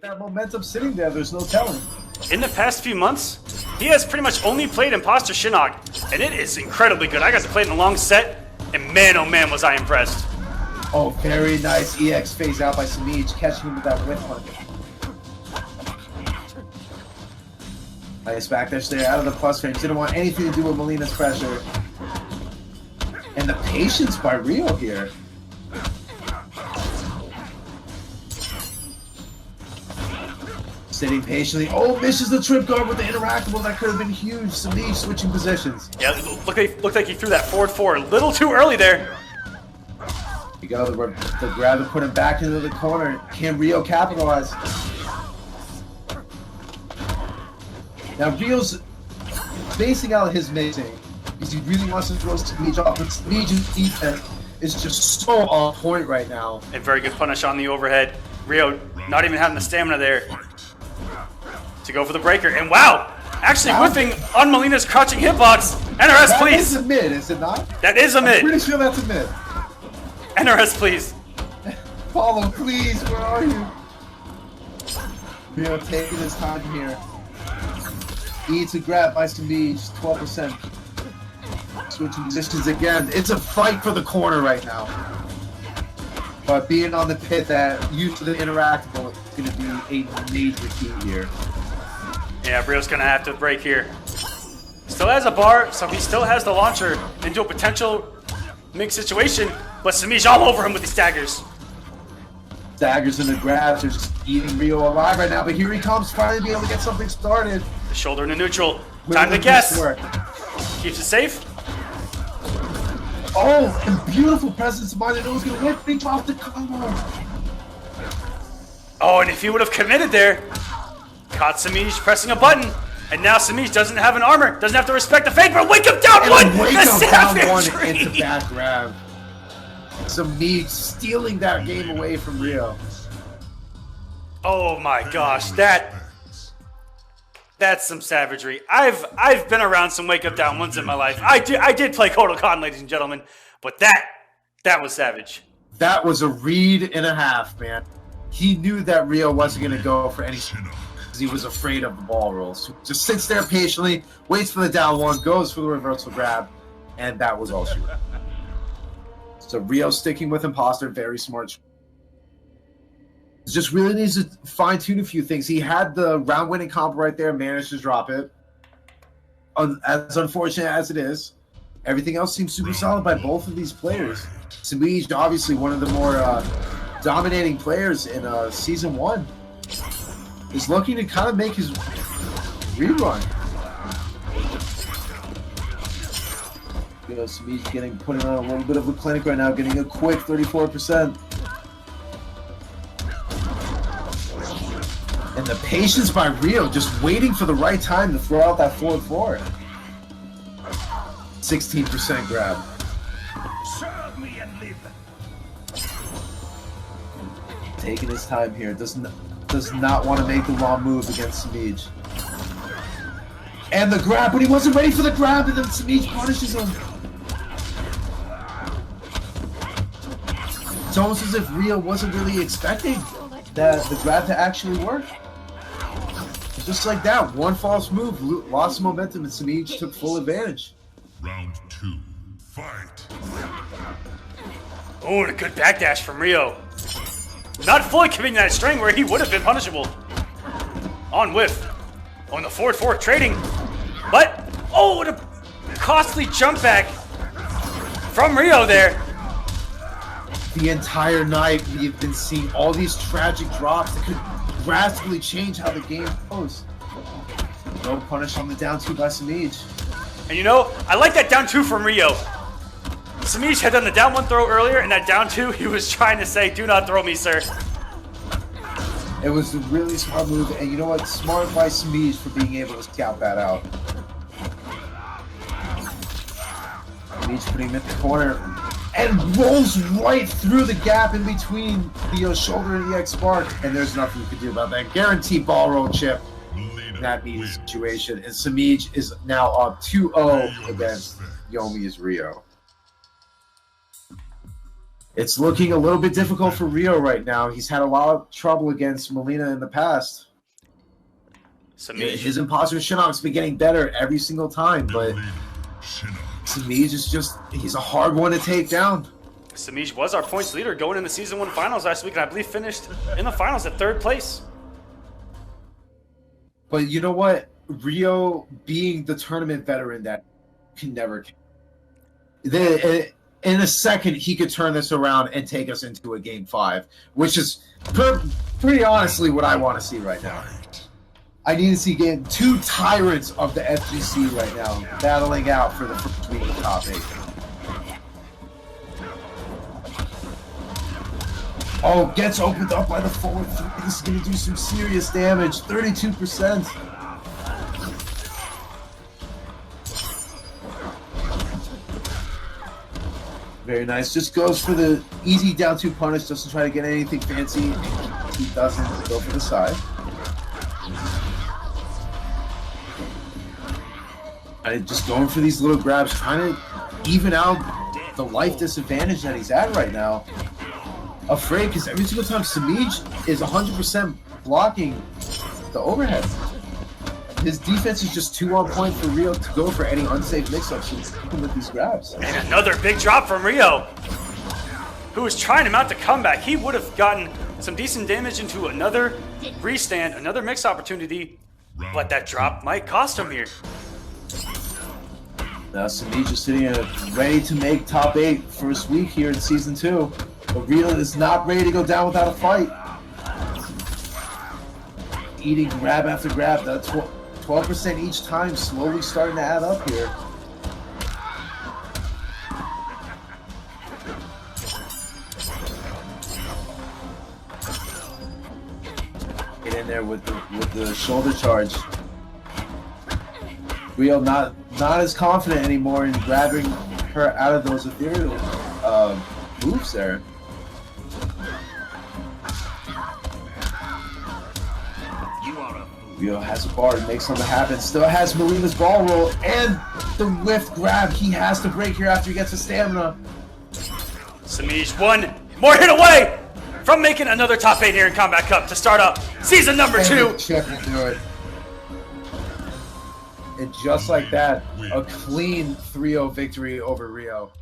That momentum sitting there, there's no telling. In the past few months, he has pretty much only played Imposter Shinnok, and it is incredibly good. I got to play it in a long set, and man, oh man, was I impressed. Oh, very nice EX phase out by Semiij, catching him with that whip punch. Nice backdash there, out of the plus range. Didn't want anything to do with Molina's pressure. And the patience by REO here. Sitting patiently. Oh, misses the trip guard with the interactable. That could have been huge. Semiij switching positions. Yeah, looked like he threw that forward four a little too early there. You go, the grab to put him back into the corner. Can REO capitalize? Now REO's basing out his mixing because he really wants to throw Semiij off, but Semiij's defense is just so on point right now. And very good punish on the overhead. REO not even having the stamina there to go for the breaker. And wow, actually whiffing on Molina's crouching hitbox. NRS, please. That is a mid, is it not? That is a mid. I'm pretty sure that's a mid. NRS, please. Paulo, please, where are you? REO taking his time here. E to grab by Semiij, 12%. Switching positions again. It's a fight for the corner right now. But being on the pit, that use of the interactable is going to be a major key here. Yeah, REO's going to have to break here. Still has a bar, so he still has the launcher into a potential mix situation, but Semiij all over him with these daggers. Daggers and the grabs are just eating REO alive right now, but here he comes, finally being able to get something started. The shoulder into neutral. Time to guess. Keeps it safe. Oh, and beautiful presence of mind. I know he's going to work. Big off the combo. Oh, and if he would have committed there, caught Semiij pressing a button, and now Semiij doesn't have an armor, doesn't have to respect the fake, but wake up down one! Wake up down one into back grab. Semiij stealing that game away from REO. Oh my gosh, that's some savagery. I've been around some wake up down ones in my life. I did play Kodokan, ladies and gentlemen, but that was savage. That was a read and a half, man. He knew that REO wasn't going to go for any because he was afraid of the ball rolls. Just sits there patiently, waits for the down one, goes for the reversal grab, and that was all she wrote. So REO sticking with Imposter, very smart. Just really needs to fine-tune a few things. He had the round-winning combo right there, managed to drop it. As unfortunate as it is, everything else seems super solid by both of these players. Semiij, obviously one of the more dominating players in Season 1, is looking to kind of make his rerun. You know, Semiij putting on a little bit of a clinic right now, getting a quick 34%. And the patience by REO, just waiting for the right time to throw out that forward four. 16% grab. Taking his time here. Does not want to make the wrong move against Semiij. And the grab, but he wasn't ready for the grab, and then Semiij punishes him. It's almost as if REO wasn't really expecting the grab to actually work. Just like that, one false move, lost momentum, and Semiij took full advantage. Round 2, fight. Oh, and a good backdash from REO. Not fully committing that string where he would have been punishable. On whiff. On the forward four trading. But, oh, what a costly jump back from REO there. The entire night, we've been seeing all these tragic drops that could drastically change how the game goes. No punish on the down two by Semiij. And you know, I like that down two from REO. Semiij had done the down one throw earlier, and that down two, he was trying to say, do not throw me, sir. It was a really smart move, and you know what? Smart by Semiij for being able to scout that out. Semiij putting him in the corner, and rolls right through the gap in between the shoulder and EX spark, and there's nothing you can do about that. Guaranteed ball roll chip in that meeting situation, and Semiij is now up 2-0 against Yomi's REO. It's looking a little bit difficult for Rio right now. He's had a lot of trouble against Molina in the past. Semiij. His imposter Shinnok's been getting better every single time, but Semiij is just, he's a hard one to take down. Semiij was our points leader going in the Season 1 finals last week, and I believe finished in the finals at 3rd place. But you know what? Rio, being the tournament veteran that can never... In a second, he could turn this around and take us into a Game 5, which is pretty honestly what I want to see right now. I need to see again 2 tyrants of the FGC right now battling out for the first week of the top 8. Oh, gets opened up by the forward 3. This is going to do some serious damage. 32%. Very nice. Just goes for the easy down 2 punish. Doesn't try to get anything fancy. He doesn't go for the side. And just going for these little grabs, trying to even out the life disadvantage that he's at right now. Afraid, because every single time Semiij is 100% blocking the overhead. His defense is just too on point for Rio to go for any unsafe mix-ups with these grabs. And another big drop from Rio, who was trying to mount the comeback. He would have gotten some decent damage into another restand, another mix opportunity, but that drop might cost him here. Now Semiij is sitting ready to make top 8 first week here in Season 2. But Rio is not ready to go down without a fight. Eating grab after grab. That 12% each time, slowly starting to add up here. Get in there with the shoulder charge. Rio not as confident anymore in grabbing her out of those ethereal moves there. Rio has a bar to make something happen. Still has Molina's ball roll and the lift grab. He has to break here after he gets his stamina. Semiij 1 more hit away from making another top 8 here in Kombat Cup to start up season number 2. And just like that, a clean 3-0 victory over Rio.